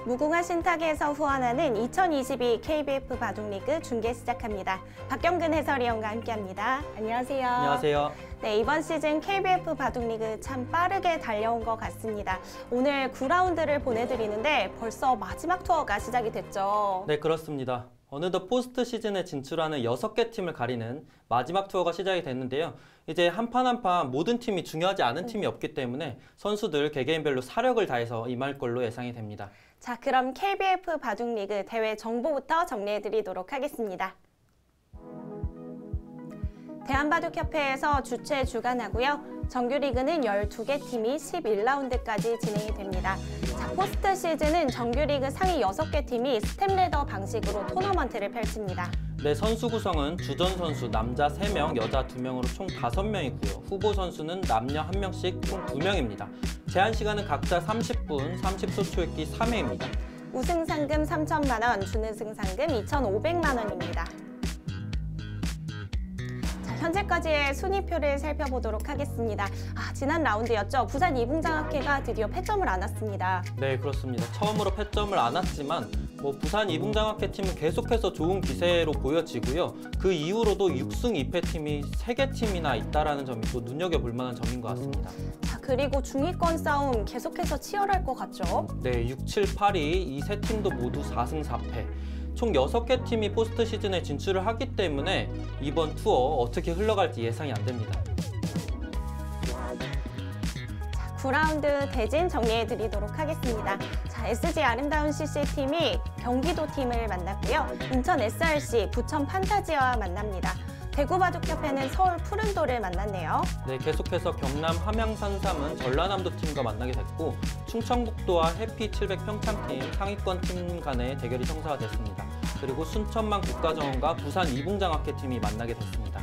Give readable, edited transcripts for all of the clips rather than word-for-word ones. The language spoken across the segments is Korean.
무궁화 신탁에서 후원하는 2022 KBF 바둑리그 중계 시작합니다. 박경근 해설위원과 함께합니다. 안녕하세요. 안녕하세요. 네, 이번 시즌 KBF 바둑리그 참 빠르게 달려온 것 같습니다. 오늘 9라운드를 보내드리는데 벌써 마지막 투어가 시작이 됐죠. 네, 그렇습니다. 어느덧 포스트 시즌에 진출하는 6개 팀을 가리는 마지막 투어가 시작이 됐는데요. 이제 한 판 한 판 모든 팀이 중요하지 않은 팀이 없기 때문에 선수들 개개인별로 사력을 다해서 임할 걸로 예상이 됩니다. 자, 그럼 KBF 바둑리그 대회 정보부터 정리해드리도록 하겠습니다. 대한바둑협회에서 주최 주관하고요. 정규리그는 12개 팀이 11라운드까지 진행이 됩니다. 자, 포스트 시즌은 정규리그 상위 6개 팀이 스텝레더 방식으로 토너먼트를 펼칩니다. 네, 선수 구성은 주전 선수 남자 3명, 여자 2명으로 총 5명이고요. 후보 선수는 남녀 1명씩 총 2명입니다. 제한 시간은 각자 30분, 30초 초읽기 3회입니다. 우승 상금 3천만 원, 준우승 상금 2,500만 원입니다. 현재까지의 순위표를 살펴보도록 하겠습니다. 지난 라운드였죠. 부산 이붕장학회가 드디어 패점을 안았습니다. 네, 그렇습니다. 처음으로 패점을 안았지만 부산 이붕장학회 팀은 계속해서 좋은 기세로 보여지고요. 그 이후로도 6승 2패 팀이 3개 팀이나 있다는 점이 또 눈여겨볼 만한 점인 것 같습니다. 자, 그리고 중위권 싸움 계속해서 치열할 것 같죠? 네, 6, 7, 8위 이 세 팀도 모두 4승 4패. 총 6개 팀이 포스트 시즌에 진출을 하기 때문에 이번 투어 어떻게 흘러갈지 예상이 안 됩니다. 자, 9라운드 대진 정리해드리도록 하겠습니다. 자, SG 아름다운 CC팀이 경기도 팀을 만났고요. 인천 SRC, 부천 판타지와 만납니다. 대구바둑협회는 서울 푸른도를 만났네요. 네, 계속해서 경남 함양산삼은 전라남도 팀과 만나게 됐고 충청북도와 해피 700 평창팀 상위권 팀 간의 대결이 성사가 됐습니다. 그리고 순천만 국가정원과 부산 이붕장학회 팀이 만나게 됐습니다.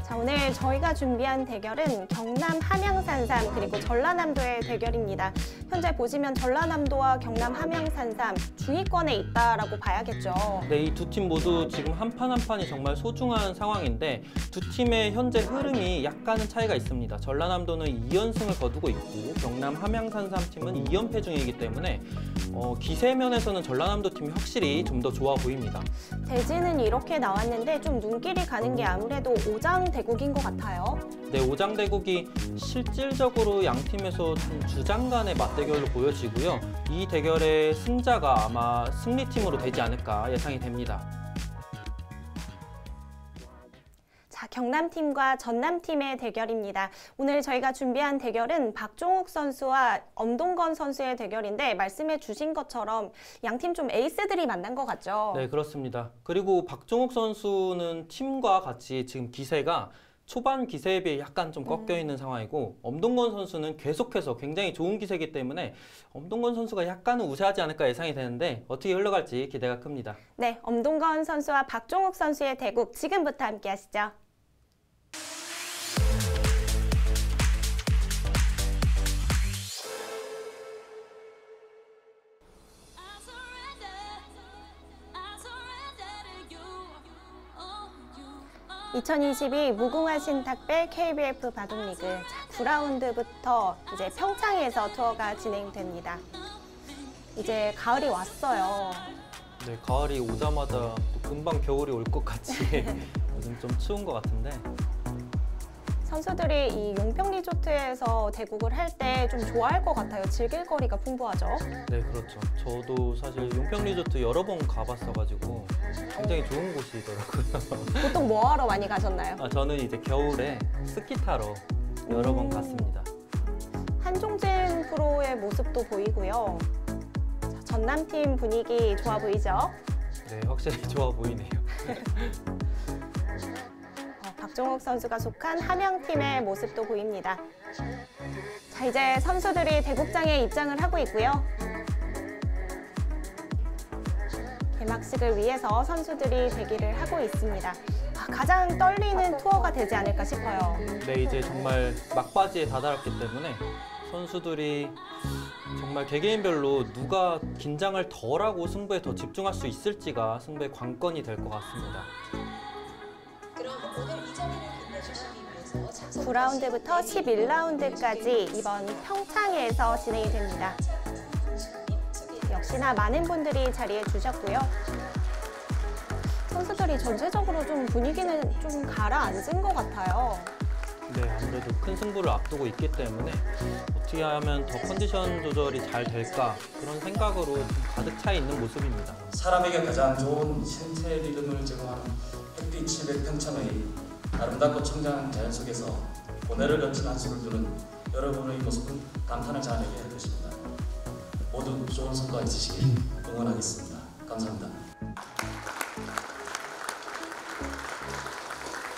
자, 오늘 저희가 준비한 대결은 경남 함양산삼 그리고 전라남도의 대결입니다. 현재 보시면 전라남도와 경남 함양산삼 중위권에 있다라고 봐야겠죠. 네, 이 두 팀 모두 지금 한 판 한 판이 정말 소중한 상황인데 두 팀의 현재 흐름이 약간은 차이가 있습니다. 전라남도는 2연승을 거두고 있고 경남 함양산삼 팀은 2연패 중이기 때문에 기세면에서는 전라남도 팀이 확실히 좀 더 좋아 보입니다. 대진은 이렇게 나왔는데 좀 눈길이 가는 게 아무래도 오장대국인 것 같아요. 네, 오장대국이 실질적으로 양 팀에서 좀 주장 간의 맞대결로 보여지고요. 이 대결의 승자가 아마 승리팀으로 되지 않을까 예상이 됩니다. 자, 경남팀과 전남팀의 대결입니다. 오늘 저희가 준비한 대결은 박종욱 선수와 엄동건 선수의 대결인데 말씀해 주신 것처럼 양팀 좀 에이스들이 만난 것 같죠? 네, 그렇습니다. 그리고 박종욱 선수는 팀과 같이 지금 기세가 초반 기세에 비해 약간 좀 꺾여 있는 상황이고 엄동건 선수는 계속해서 굉장히 좋은 기세이기 때문에 엄동건 선수가 약간은 우세하지 않을까 예상이 되는데 어떻게 흘러갈지 기대가 큽니다. 네, 엄동건 선수와 박종욱 선수의 대국 지금부터 함께 하시죠. (2022) 무궁화 신탁배 KBF 바둑리그. 자, 9라운드부터 이제 평창에서 투어가 진행됩니다. 이제 가을이 왔어요. 네, 가을이 오자마자 또 금방 겨울이 올 것 같이 요즘 좀 추운 것 같은데 선수들이 이 용평 리조트에서 대국을 할 때 좀 좋아할 것 같아요. 즐길 거리가 풍부하죠. 네, 그렇죠. 저도 사실 용평 리조트 여러 번 가봤어가지고 굉장히 좋은 곳이더라고요. 보통 뭐 하러 많이 가셨나요? 저는 이제 겨울에 스키 타러 여러 번 갔습니다. 한종진 프로의 모습도 보이고요. 자, 전남팀 분위기 좋아 보이죠? 네, 확실히 좋아 보이네요. 박종욱 선수가 속한 함양팀의 모습도 보입니다. 자, 이제 선수들이 대국장에 입장을 하고 있고요. 개막식을 위해서 선수들이 대기를 하고 있습니다. 가장 떨리는 투어가 되지 않을까 싶어요. 네, 이제 정말 막바지에 다다랐기 때문에 선수들이 정말 개개인별로 누가 긴장을 덜하고 승부에 더 집중할 수 있을지가 승부의 관건이 될 것 같습니다. 그럼 오늘 이 자리를 빛내주시기 위해서 9라운드부터 11라운드까지 이번 평창에서 진행이 됩니다. 역시나 많은 분들이 자리해 주셨고요. 선수들이 전체적으로 좀 분위기는 좀 가라앉은 것 같아요. 네, 아무래도 큰 승부를 앞두고 있기 때문에 어떻게 하면 더 컨디션 조절이 잘 될까 그런 생각으로 좀 가득 차 있는 모습입니다. 사람에게 가장 좋은 신체 리듬을 제공하는 햇빛이 백평천의 아름답고 청정한 자연 속에서 고뇌를 거친 한숨을 두는 여러분의 모습은 감탄을 자아내게 할 것입니다. 모두 좋은 성과 있으시길 응원하겠습니다. 감사합니다.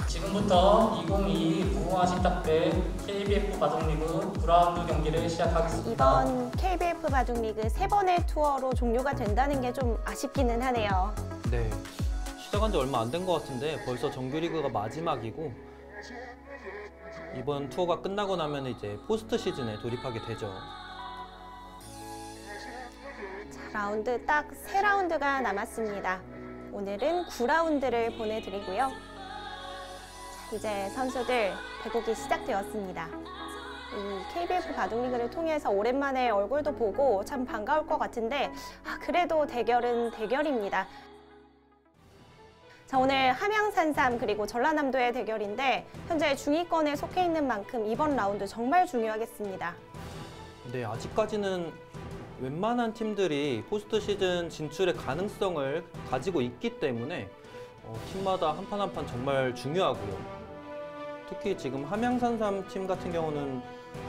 지금부터 2022 무궁화 신탁대 KBF 바둑리그 9라운드 경기를 시작하겠습니다. 이번 KBF 바둑리그 3번의 투어로 종료가 된다는 게 좀 아쉽기는 하네요. 네, 시작한 지 얼마 안 된 것 같은데 벌써 정규리그가 마지막이고 이번 투어가 끝나고 나면 이제 포스트 시즌에 돌입하게 되죠. 자, 라운드 딱 3라운드가 남았습니다. 오늘은 9라운드를 보내드리고요. 자, 이제 선수들 배곡이 시작되었습니다. 이 KBF 바둑리그를 통해서 오랜만에 얼굴도 보고 참 반가울 것 같은데 그래도 대결은 대결입니다. 자, 오늘 함양산삼 그리고 전라남도의 대결인데 현재 중위권에 속해 있는 만큼 이번 라운드 정말 중요하겠습니다. 네, 아직까지는 웬만한 팀들이 포스트 시즌 진출의 가능성을 가지고 있기 때문에 팀마다 한 판 한 판 정말 중요하고요. 특히 지금 함양산삼 팀 같은 경우는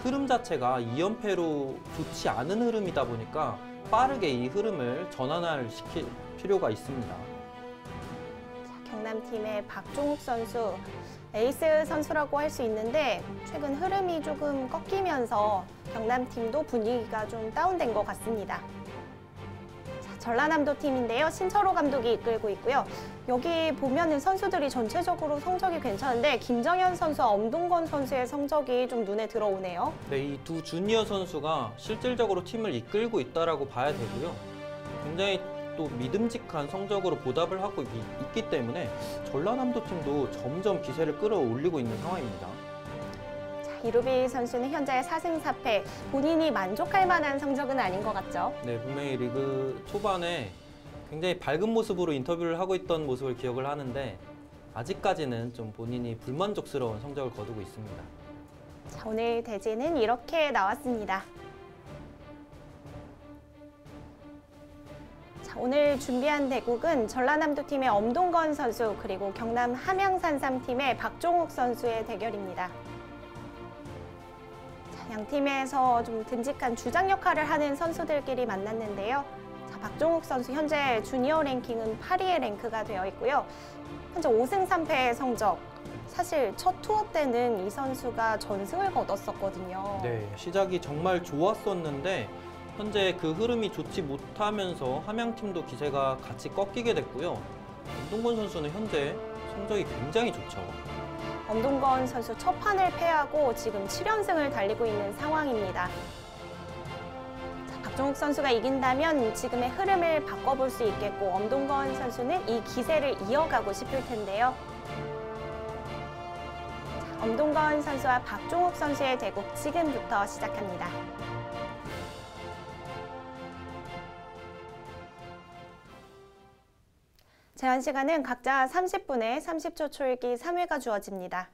흐름 자체가 2연패로 좋지 않은 흐름이다 보니까 빠르게 이 흐름을 전환을 시킬 필요가 있습니다. 경남팀의 박종욱 선수, 에이스 선수라고 할 수 있는데 최근 흐름이 조금 꺾이면서 경남팀도 분위기가 좀 다운된 것 같습니다. 자, 전라남도 팀인데요. 신철호 감독이 이끌고 있고요. 여기 보면은 선수들이 전체적으로 성적이 괜찮은데 김정현 선수와 엄동건 선수의 성적이 좀 눈에 들어오네요. 네, 이 두 주니어 선수가 실질적으로 팀을 이끌고 있다라고 봐야 되고요. 굉장히 또 믿음직한 성적으로 보답을 하고 있기 때문에 전라남도 팀도 점점 기세를 끌어올리고 있는 상황입니다. 자, 이루비 선수는 현재 4승 4패, 본인이 만족할 만한 성적은 아닌 것 같죠? 네, 분명히 리그 초반에 굉장히 밝은 모습으로 인터뷰를 하고 있던 모습을 기억을 하는데 아직까지는 좀 본인이 불만족스러운 성적을 거두고 있습니다. 자, 오늘 대진은 이렇게 나왔습니다. 자, 오늘 준비한 대국은 전라남도 팀의 엄동건 선수 그리고 경남 함양산삼 팀의 박종욱 선수의 대결입니다. 자, 양 팀에서 좀 듬직한 주장 역할을 하는 선수들끼리 만났는데요. 자, 박종욱 선수 현재 주니어 랭킹은 8위에 랭크가 되어 있고요. 현재 5승 3패의 성적. 사실 첫 투어 때는 이 선수가 전승을 거뒀었거든요. 네, 시작이 정말 좋았었는데 현재 그 흐름이 좋지 못하면서 함양팀도 기세가 같이 꺾이게 됐고요. 엄동건 선수는 현재 성적이 굉장히 좋죠. 엄동건 선수 첫 판을 패하고 지금 7연승을 달리고 있는 상황입니다. 자, 박종욱 선수가 이긴다면 지금의 흐름을 바꿔볼 수 있겠고 엄동건 선수는 이 기세를 이어가고 싶을 텐데요. 자, 엄동건 선수와 박종욱 선수의 대국 지금부터 시작합니다. 제한 시간은 각자 30분에 30초 초읽기 3회가 주어집니다.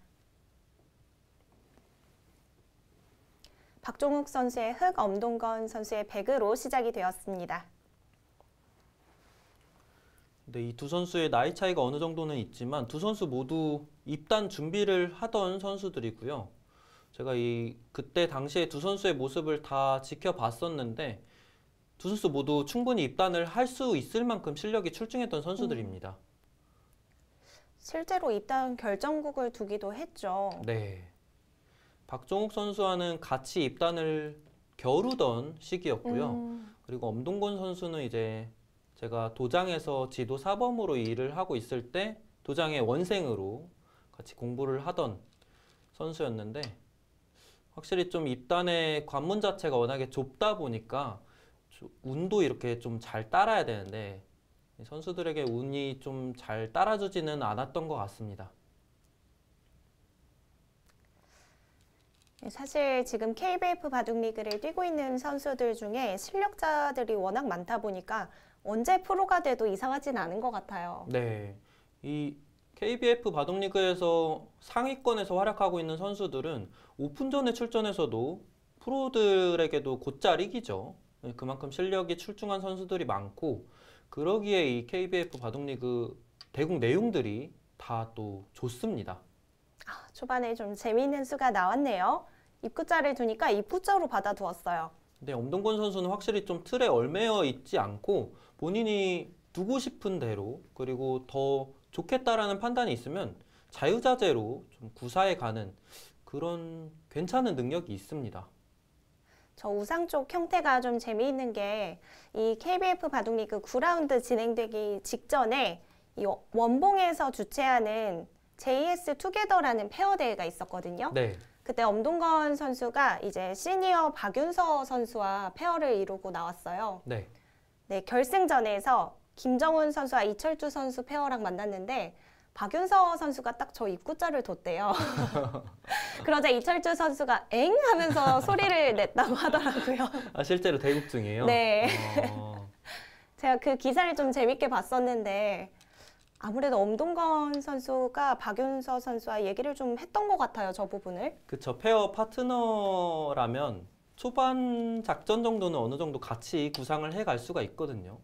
박종욱 선수의 흑, 엄동건 선수의 백으로 시작이 되었습니다. 네, 이 두 선수의 나이 차이가 어느 정도는 있지만 두 선수 모두 입단 준비를 하던 선수들이고요. 제가 그때 당시에 두 선수의 모습을 다 지켜봤었는데 두 선수 모두 충분히 입단을 할 수 있을 만큼 실력이 출중했던 선수들입니다. 실제로 입단 결정국을 두기도 했죠. 네. 박종욱 선수와는 같이 입단을 겨루던 시기였고요. 그리고 엄동건 선수는 이제 제가 도장에서 지도 사범으로 일을 하고 있을 때 도장의 원생으로 같이 공부를 하던 선수였는데 확실히 좀 입단의 관문 자체가 워낙에 좁다 보니까 운도 이렇게 좀 잘 따라야 되는데 선수들에게 운이 좀 잘 따라주지는 않았던 것 같습니다. 사실 지금 KBF 바둑리그를 뛰고 있는 선수들 중에 실력자들이 워낙 많다 보니까 언제 프로가 돼도 이상하진 않은 것 같아요. 네, 이 KBF 바둑리그에서 상위권에서 활약하고 있는 선수들은 오픈전에 출전해서도 프로들에게도 곧잘 이기죠. 네, 그만큼 실력이 출중한 선수들이 많고 그러기에 이 KBF 바둑리그 대국 내용들이 다 또 좋습니다. 초반에 좀 재미있는 수가 나왔네요. 입구자를 두니까 입구자로 받아두었어요. 근데 엄동건 선수는 확실히 좀 틀에 얽매여 있지 않고 본인이 두고 싶은 대로 그리고 더 좋겠다라는 판단이 있으면 자유자재로 좀 구사해 가는 그런 괜찮은 능력이 있습니다. 저 우상 쪽 형태가 좀 재미있는 게 이 KBF 바둑리그 9라운드 진행되기 직전에 이 원봉에서 주최하는 JS 투게더라는 페어 대회가 있었거든요. 네, 그때 엄동건 선수가 이제 시니어 박윤서 선수와 페어를 이루고 나왔어요. 네. 네, 결승전에서 김정훈 선수와 이철주 선수 페어랑 만났는데 박윤서 선수가 딱 저 입구자를 뒀대요. 그러자 이철주 선수가 엥 하면서 소리를 냈다고 하더라고요. 아, 실제로 대국 중이에요? 네. 어, 제가 그 기사를 좀 재밌게 봤었는데 아무래도 엄동건 선수가 박윤서 선수와 얘기를 좀 했던 것 같아요, 저 부분을. 그쵸. 페어 파트너라면 초반 작전 정도는 어느 정도 같이 구상을 해 갈 수가 있거든요.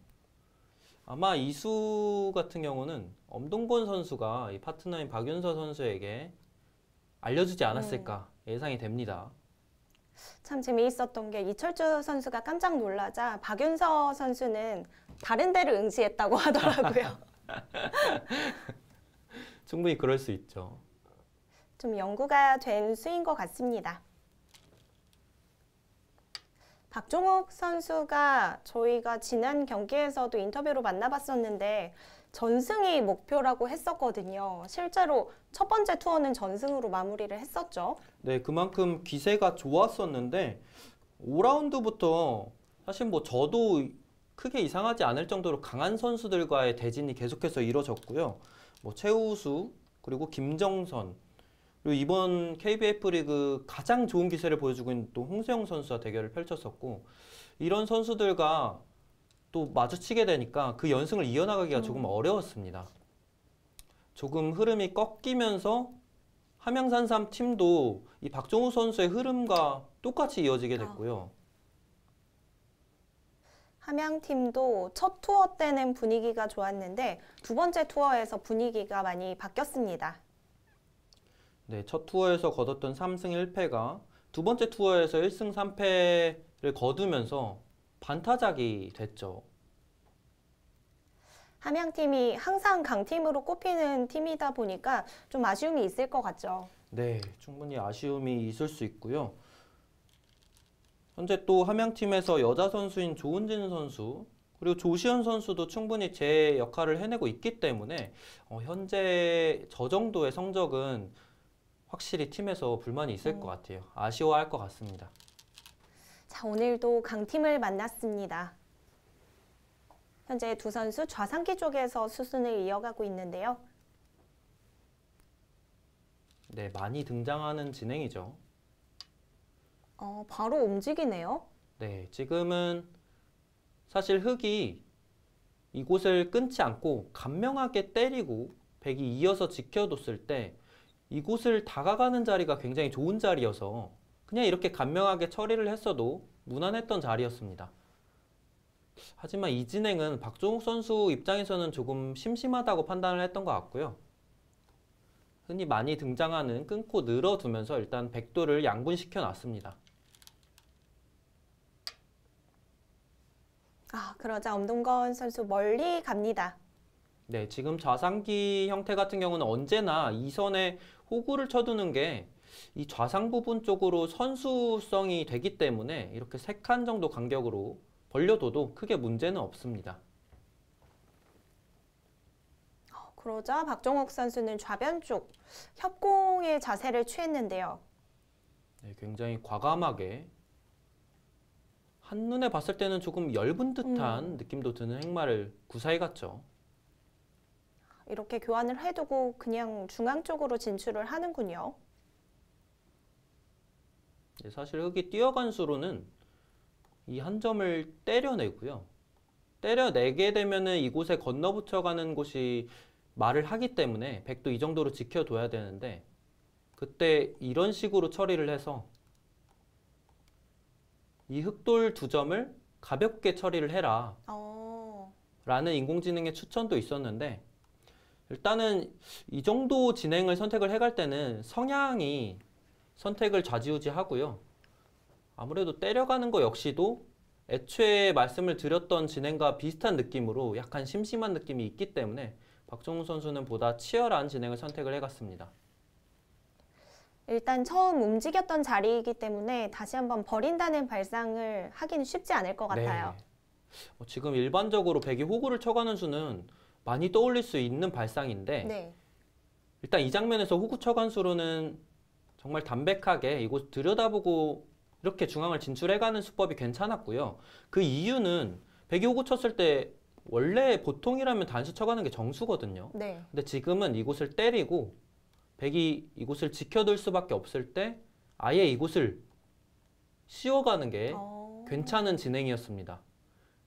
아마 이수 같은 경우는 엄동건 선수가 이 파트너인 박윤서 선수에게 알려주지 않았을까 예상이 됩니다. 참 재미있었던 게 이철주 선수가 깜짝 놀라자 박윤서 선수는 다른 데를 응시했다고 하더라고요. 충분히 그럴 수 있죠. 좀 연구가 된 수인 것 같습니다. 박종욱 선수가 저희가 지난 경기에서도 인터뷰로 만나봤었는데 전승이 목표라고 했었거든요. 실제로 첫 번째 투어는 전승으로 마무리를 했었죠. 네, 그만큼 기세가 좋았었는데 5라운드부터 사실 뭐 저도 크게 이상하지 않을 정도로 강한 선수들과의 대진이 계속해서 이뤄졌고요. 뭐 최우수 그리고 김정선 그리고 이번 KBF 리그 가장 좋은 기세를 보여주고 있는 또 홍세영 선수와 대결을 펼쳤었고 이런 선수들과 또 마주치게 되니까 그 연승을 이어나가기가 조금 어려웠습니다. 조금 흐름이 꺾이면서 함양산삼 팀도 이 박종우 선수의 흐름과 똑같이 이어지게 됐고요. 함양팀도 첫 투어 때는 분위기가 좋았는데 두 번째 투어에서 분위기가 많이 바뀌었습니다. 네, 첫 투어에서 거뒀던 3승 1패가 두 번째 투어에서 1승 3패를 거두면서 반타작이 됐죠. 함양팀이 항상 강팀으로 꼽히는 팀이다 보니까 좀 아쉬움이 있을 것 같죠. 네, 충분히 아쉬움이 있을 수 있고요. 현재 또 함양팀에서 여자 선수인 조은진 선수 그리고 조시현 선수도 충분히 제 역할을 해내고 있기 때문에 현재 저 정도의 성적은 확실히 팀에서 불만이 있을 것 같아요. 아쉬워할 것 같습니다. 자, 오늘도 강팀을 만났습니다. 현재 두 선수 좌상기 쪽에서 수순을 이어가고 있는데요. 네, 많이 등장하는 진행이죠. 바로 움직이네요. 네, 지금은 사실 흑이 이곳을 끊지 않고 간명하게 때리고 백이 이어서 지켜뒀을 때 이곳을 다가가는 자리가 굉장히 좋은 자리여서 그냥 이렇게 간명하게 처리를 했어도 무난했던 자리였습니다. 하지만 이 진행은 박종욱 선수 입장에서는 조금 심심하다고 판단을 했던 것 같고요. 흔히 많이 등장하는 끊고 늘어두면서 일단 백도를 양분시켜 놨습니다. 그러자 엄동건 선수 멀리 갑니다. 네, 지금 좌상기 형태 같은 경우는 언제나 이 선에 호구를 쳐두는 게 이 좌상 부분 쪽으로 선수성이 되기 때문에 이렇게 3칸 정도 간격으로 벌려둬도 크게 문제는 없습니다. 그러자 박종욱 선수는 좌변 쪽 협공의 자세를 취했는데요. 네, 굉장히 과감하게 한눈에 봤을 때는 조금 엷은 듯한 느낌도 드는 행마를 구사해 갔죠. 이렇게 교환을 해두고 그냥 중앙 쪽으로 진출을 하는군요. 사실 흑이 뛰어간 수로는 이 한 점을 때려내고요. 때려내게 되면은 이곳에 건너붙여가는 곳이 말을 하기 때문에 백도 이 정도로 지켜둬야 되는데 그때 이런 식으로 처리를 해서 이 흑돌 2점을 가볍게 처리를 해라 라는 인공지능의 추천도 있었는데 일단은 이 정도 진행을 선택을 해갈 때는 성향이 선택을 좌지우지하고요. 아무래도 때려가는 거 역시도 애초에 말씀을 드렸던 진행과 비슷한 느낌으로 약간 심심한 느낌이 있기 때문에 박정우 선수는 보다 치열한 진행을 선택을 해갔습니다. 일단 처음 움직였던 자리이기 때문에 다시 한번 버린다는 발상을 하기는 쉽지 않을 것 같아요. 네. 지금 일반적으로 백이 호구를 쳐가는 수는 많이 떠올릴 수 있는 발상인데 네. 일단 이 장면에서 호구 쳐간 수로는 정말 담백하게 이곳 들여다보고 이렇게 중앙을 진출해가는 수법이 괜찮았고요. 그 이유는 백이 호구 쳤을 때 원래 보통이라면 단수 쳐가는 게 정수거든요. 네. 근데 지금은 이곳을 때리고 백이 이곳을 지켜둘 수밖에 없을 때 아예 이곳을 씌워가는 게 괜찮은 진행이었습니다.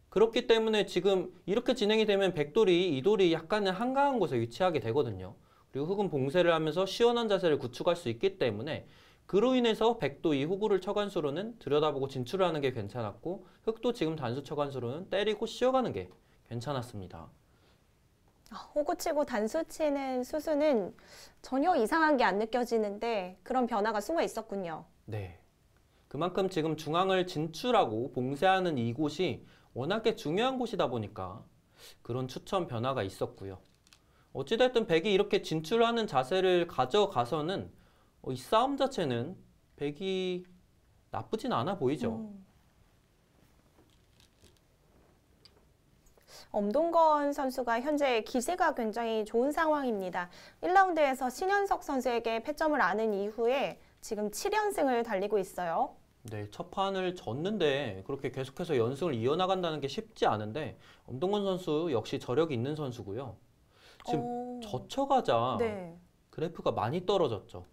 그렇기 때문에 지금 이렇게 진행이 되면 백돌이 이 돌이 약간은 한가한 곳에 위치하게 되거든요. 그리고 흑은 봉쇄를 하면서 시원한 자세를 구축할 수 있기 때문에 그로 인해서 백도 이 호구를 쳐간 수로는 들여다보고 진출을 하는 게 괜찮았고 흑도 지금 단수 쳐간 수로는 때리고 씌워가는 게 괜찮았습니다. 호구 치고 단수 치는 수수는 전혀 이상한 게 안 느껴지는데 그런 변화가 숨어 있었군요. 네. 그만큼 지금 중앙을 진출하고 봉쇄하는 이곳이 워낙에 중요한 곳이다 보니까 그런 추천 변화가 있었고요. 어찌됐든 백이 이렇게 진출하는 자세를 가져가서는 이 싸움 자체는 백이 나쁘진 않아 보이죠. 엄동건 선수가 현재 기세가 굉장히 좋은 상황입니다. 1라운드에서 신현석 선수에게 패점을 안은 이후에 지금 7연승을 달리고 있어요. 네, 첫 판을 졌는데 그렇게 계속해서 연승을 이어나간다는 게 쉽지 않은데 엄동건 선수 역시 저력이 있는 선수고요. 지금 젖혀가자 네. 그래프가 많이 떨어졌죠.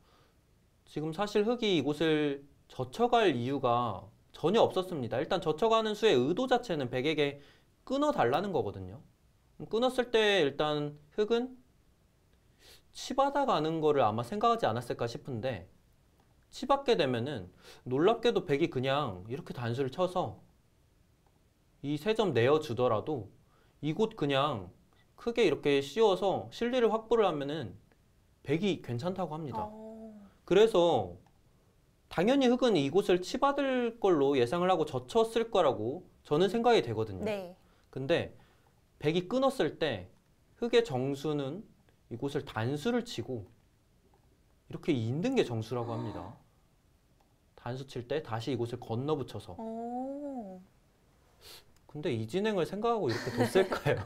지금 사실 흑이 이곳을 젖혀갈 이유가 전혀 없었습니다. 일단 젖혀가는 수의 의도 자체는 백에게 끊어달라는 거거든요. 끊었을 때 일단 흑은 치받아 가는 거를 아마 생각하지 않았을까 싶은데 치받게 되면은 놀랍게도 백이 그냥 이렇게 단수를 쳐서 이 3점 내어주더라도 이곳 그냥 크게 이렇게 씌워서 실리를 확보를 하면은 백이 괜찮다고 합니다. 그래서 당연히 흑은 이곳을 치받을 걸로 예상을 하고 젖혔을 거라고 저는 생각이 되거든요. 네. 근데 백이 끊었을 때 흑의 정수는 이곳을 단수를 치고 이렇게 있는 게 정수라고 합니다. 단수 칠 때 다시 이곳을 건너 붙여서. 근데 이 진행을 생각하고 이렇게 뒀을까요?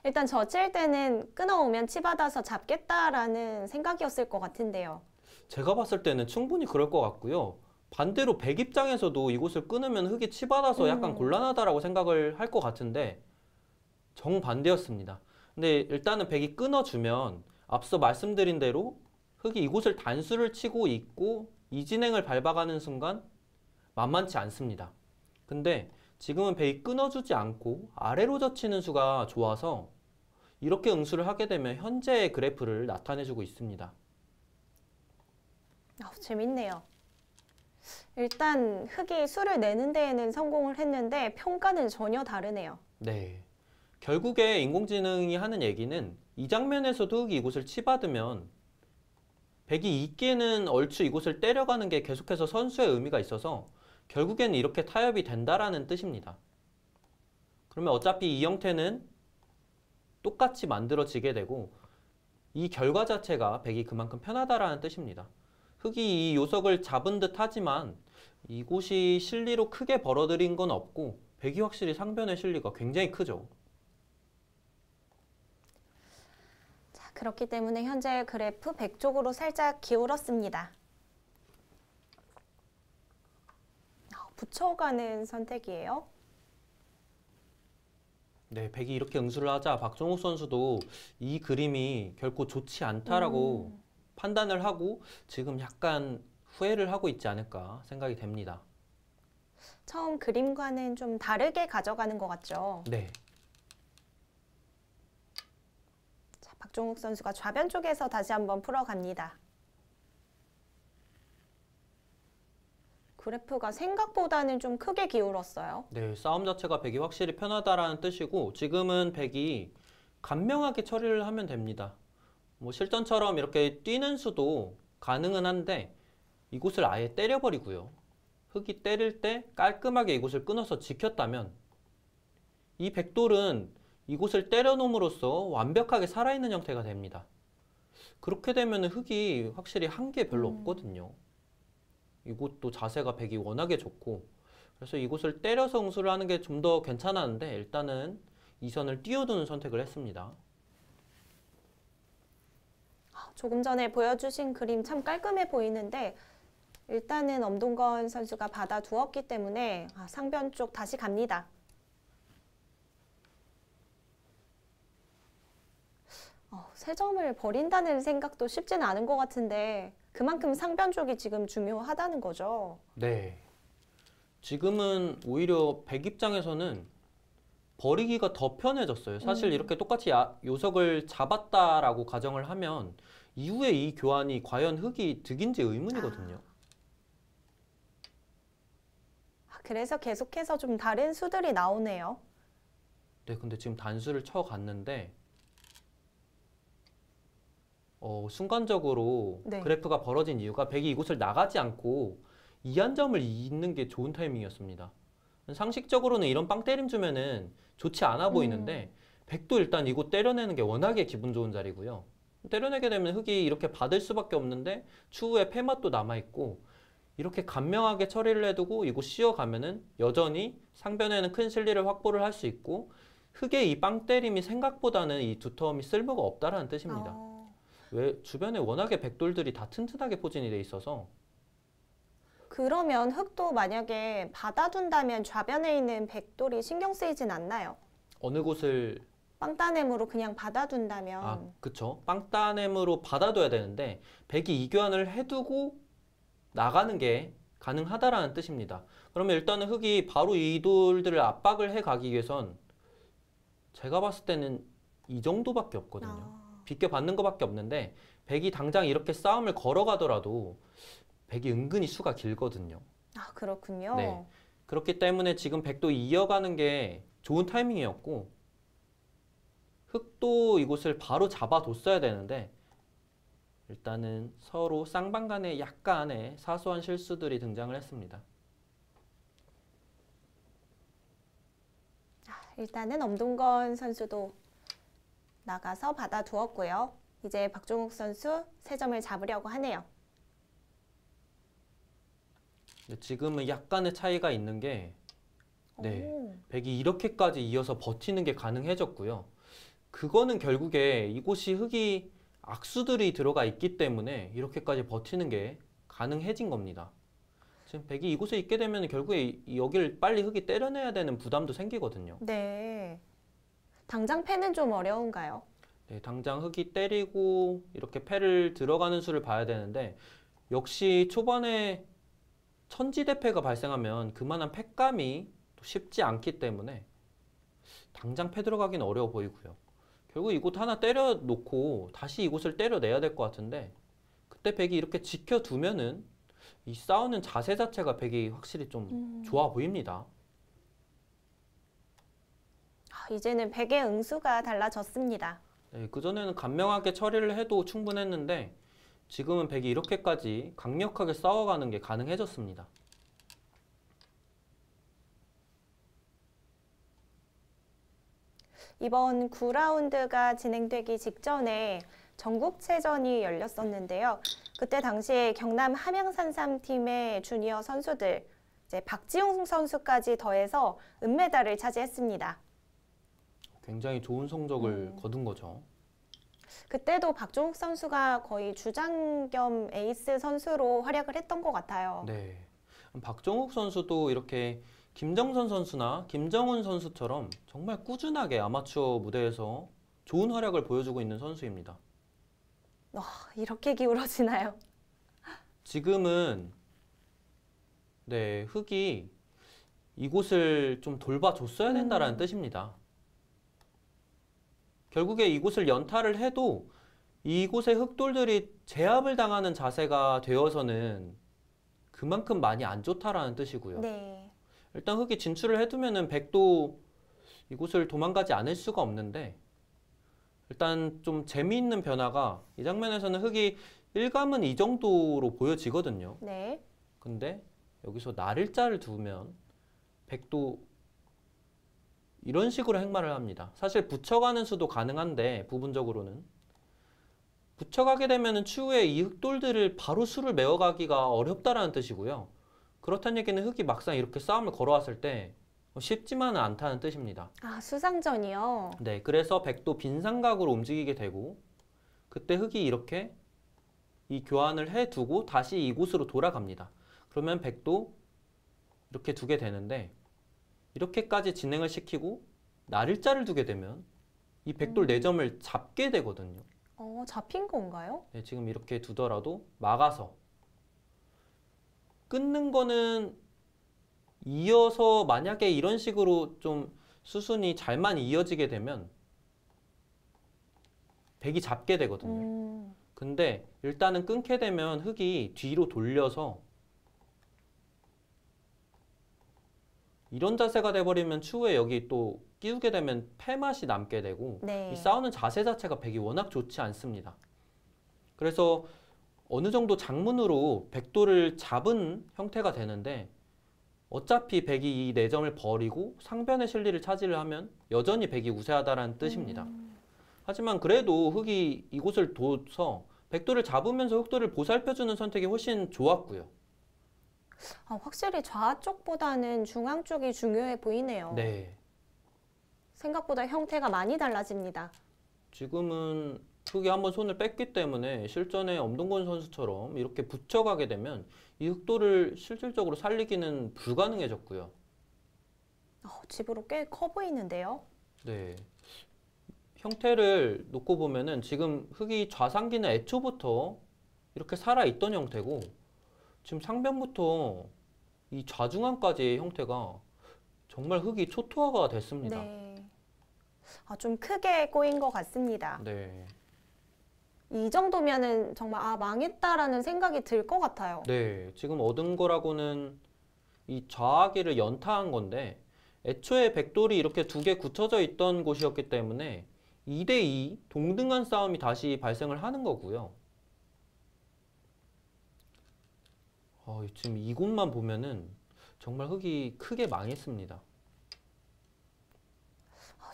일단 젖힐 때는 끊어오면 치받아서 잡겠다라는 생각이었을 것 같은데요. 제가 봤을 때는 충분히 그럴 것 같고요. 반대로 백 입장에서도 이곳을 끊으면 흑이 치받아서 약간 곤란하다라고 생각을 할 것 같은데 정반대였습니다. 근데 일단은 백이 끊어주면 앞서 말씀드린 대로 흑이 이곳을 단수를 치고 있고 이 진행을 밟아가는 순간 만만치 않습니다. 근데 지금은 백이 끊어주지 않고 아래로 젖히는 수가 좋아서 이렇게 응수를 하게 되면 현재의 그래프를 나타내주고 있습니다. 재밌네요. 일단 흑이 수를 내는 데에는 성공을 했는데 평가는 전혀 다르네요. 네. 결국에 인공지능이 하는 얘기는 이 장면에서도 흑이 이곳을 치받으면 백이 있기에는 얼추 이곳을 때려가는 게 계속해서 선수의 의미가 있어서 결국에는 이렇게 타협이 된다라는 뜻입니다. 그러면 어차피 이 형태는 똑같이 만들어지게 되고 이 결과 자체가 백이 그만큼 편하다라는 뜻입니다. 흑이 이 요석을 잡은 듯 하지만 이곳이 실리로 크게 벌어들인 건 없고 백이 확실히 상변의 실리가 굉장히 크죠. 자, 그렇기 때문에 현재 그래프 백 쪽으로 살짝 기울었습니다. 붙여가는 선택이에요. 네, 백이 이렇게 응수를 하자 박종욱 선수도 이 그림이 결코 좋지 않다라고 판단을 하고 지금 약간 후회를 하고 있지 않을까 생각이 됩니다. 처음 그림과는 좀 다르게 가져가는 것 같죠. 네. 자, 박종욱 선수가 좌변 쪽에서 다시 한번 풀어갑니다. 그래프가 생각보다는 좀 크게 기울었어요. 네, 싸움 자체가 백이 확실히 편하다라는 뜻이고 지금은 백이 간명하게 처리를 하면 됩니다. 뭐 실전처럼 이렇게 뛰는 수도 가능은 한데 이곳을 아예 때려버리고요. 흑이 때릴 때 깔끔하게 이곳을 끊어서 지켰다면 이 백돌은 이곳을 때려놓음으로써 완벽하게 살아있는 형태가 됩니다. 그렇게 되면 흑이 확실히 한 게 별로 없거든요. 이곳도 자세가 백이 워낙에 좋고 그래서 이곳을 때려서 응수를 하는 게 좀 더 괜찮았는데 일단은 이 선을 띄워두는 선택을 했습니다. 조금 전에 보여주신 그림 참 깔끔해 보이는데 일단은 엄동건 선수가 받아두었기 때문에 상변 쪽 다시 갑니다. 세 점을 버린다는 생각도 쉽지는 않은 것 같은데 그만큼 상변 쪽이 지금 중요하다는 거죠. 네. 지금은 오히려 백 입장에서는 버리기가 더 편해졌어요. 사실 이렇게 똑같이 요석을 잡았다라고 가정을 하면 이후에 이 교환이 과연 흑이 득인지 의문이거든요. 그래서 계속해서 좀 다른 수들이 나오네요. 네, 근데 지금 단수를 쳐갔는데 순간적으로 네. 그래프가 벌어진 이유가 백이 이곳을 나가지 않고 2한 점을 잇는 게 좋은 타이밍이었습니다. 상식적으로는 이런 빵 때림 주면은 좋지 않아 보이는데 백도 일단 이곳 때려내는 게 워낙에 기분 좋은 자리고요. 때려내게 되면 흑이 이렇게 받을 수밖에 없는데 추후에 패맛도 남아있고 이렇게 간명하게 처리를 해두고 이곳 씌어가면은 여전히 상변에는 큰 실리를 확보를 할 수 있고 흑의 이 빵 때림이 생각보다는 이 두터움이 쓸모가 없다라는 뜻입니다. 왜 주변에 워낙에 백돌들이 다 튼튼하게 포진이 돼 있어서 그러면 흑도 만약에 받아둔다면 좌변에 있는 백돌이 신경 쓰이진 않나요? 어느 곳을 빵따냄으로 그냥 받아둔다면 그쵸. 빵따냄으로 받아둬야 되는데 백이 이 교환을 해두고 나가는 게 가능하다라는 뜻입니다. 그러면 일단은 흑이 바로 이 돌들을 압박을 해 가기 위해선 제가 봤을 때는 이 정도밖에 없거든요. 비껴받는 것밖에 없는데 백이 당장 이렇게 싸움을 걸어가더라도 백이 은근히 수가 길거든요. 그렇군요. 네. 그렇기 때문에 지금 백도 이어가는 게 좋은 타이밍이었고 흑도 이곳을 바로 잡아뒀어야 되는데 일단은 서로 쌍방 간에 약간의 사소한 실수들이 등장을 했습니다. 일단은 엄동건 선수도 나가서 받아두었고요. 이제 박종욱 선수 3점을 잡으려고 하네요. 근데 지금은 약간의 차이가 있는 게 오. 백이 이렇게까지 이어서 버티는 게 가능해졌고요. 그거는 결국에 이곳이 흑이 악수들이 들어가 있기 때문에 이렇게까지 버티는 게 가능해진 겁니다. 지금 백이 이곳에 있게 되면 결국에 여기를 빨리 흑이 때려내야 되는 부담도 생기거든요. 네. 당장 패는 좀 어려운가요? 네, 당장 흑이 때리고 이렇게 패를 들어가는 수를 봐야 되는데 역시 초반에 천지대패가 발생하면 그만한 패감이 쉽지 않기 때문에 당장 패 들어가긴 어려워 보이고요. 결국 이곳 하나 때려놓고 다시 이곳을 때려내야 될 것 같은데 그때 백이 이렇게 지켜두면은 이 싸우는 자세 자체가 백이 확실히 좀 좋아 보입니다. 이제는 백의 응수가 달라졌습니다. 네, 그전에는 간명하게 처리를 해도 충분했는데 지금은 백이 이렇게까지 강력하게 싸워가는 게 가능해졌습니다. 이번 9라운드가 진행되기 직전에 전국체전이 열렸었는데요. 그때 당시에 경남 함양산삼 팀의 주니어 선수들, 이제 박지용 선수까지 더해서 은메달을 차지했습니다. 굉장히 좋은 성적을 거둔 거죠. 그때도 박종욱 선수가 거의 주장 겸 에이스 선수로 활약을 했던 것 같아요. 네. 박종욱 선수도 이렇게 김정선 선수나 김정훈 선수처럼 정말 꾸준하게 아마추어 무대에서 좋은 활약을 보여주고 있는 선수입니다. 이렇게 기울어지나요? 지금은 네, 흑이 이곳을 좀 돌봐줬어야 된다라는 뜻입니다. 결국에 이곳을 연타를 해도 이곳의 흑돌들이 제압을 당하는 자세가 되어서는 그만큼 많이 안 좋다라는 뜻이고요. 네. 일단 흑이 진출을 해두면은 백도 이곳을 도망가지 않을 수가 없는데, 일단 좀 재미있는 변화가 이 장면에서는 흑이 일감은 이 정도로 보여지거든요. 네. 근데 여기서 나를자를 두면 백도 이런 식으로 행마를 합니다. 사실 붙여가는 수도 가능한데 부분적으로는 붙여가게 되면 추후에 이 흑돌들을 바로 수를 메워가기가 어렵다라는 뜻이고요. 그렇다는 얘기는 흑이 막상 이렇게 싸움을 걸어왔을 때 쉽지만은 않다는 뜻입니다. 아, 수상전이요. 네, 그래서 백도 빈삼각으로 움직이게 되고, 그때 흑이 이렇게 이 교환을 해두고 다시 이곳으로 돌아갑니다. 그러면 백도 이렇게 두게 되는데, 이렇게까지 진행을 시키고 나를자를 두게 되면 이 백돌 4점을 잡게 되거든요. 잡힌 건가요? 네, 지금 이렇게 두더라도 막아서 끊는 거는, 이어서 만약에 이런 식으로 좀 수순이 잘만 이어지게 되면 백이 잡게 되거든요. 근데 일단은 끊게 되면 흑이 뒤로 돌려서 이런 자세가 돼버리면 추후에 여기 또 끼우게 되면 패맛이 남게 되고, 네. 이 싸우는 자세 자체가 백이 워낙 좋지 않습니다. 그래서 어느 정도 장문으로 백도를 잡은 형태가 되는데, 어차피 백이 이 4점을 버리고 상변의 실리를 차지를 하면 여전히 백이 우세하다는 뜻입니다. 하지만 그래도 흑이 이곳을 둬서 백도를 잡으면서 흑도를 보살펴주는 선택이 훨씬 좋았고요. 확실히 좌 쪽보다는 중앙 쪽이 중요해 보이네요. 네. 생각보다 형태가 많이 달라집니다. 지금은 흑이 한번 손을 뺐기 때문에 실전에 엄동건 선수처럼 이렇게 붙여가게 되면 이 흑도를 실질적으로 살리기는 불가능해졌고요. 집으로 꽤 커 보이는데요. 네. 형태를 놓고 보면은 지금 흑이 좌상기는 애초부터 이렇게 살아있던 형태고, 지금 상변부터 이 좌중앙까지의 형태가 정말 흑이 초토화가 됐습니다. 네. 좀 크게 꼬인 것 같습니다. 네. 이 정도면은 정말 망했다라는 생각이 들 것 같아요. 네. 지금 얻은 거라고는 이 좌하기를 연타한 건데, 애초에 백돌이 이렇게 2개 굳혀져 있던 곳이었기 때문에 2대2 동등한 싸움이 다시 발생을 하는 거고요. 지금 이곳만 보면은 정말 흑이 크게 망했습니다.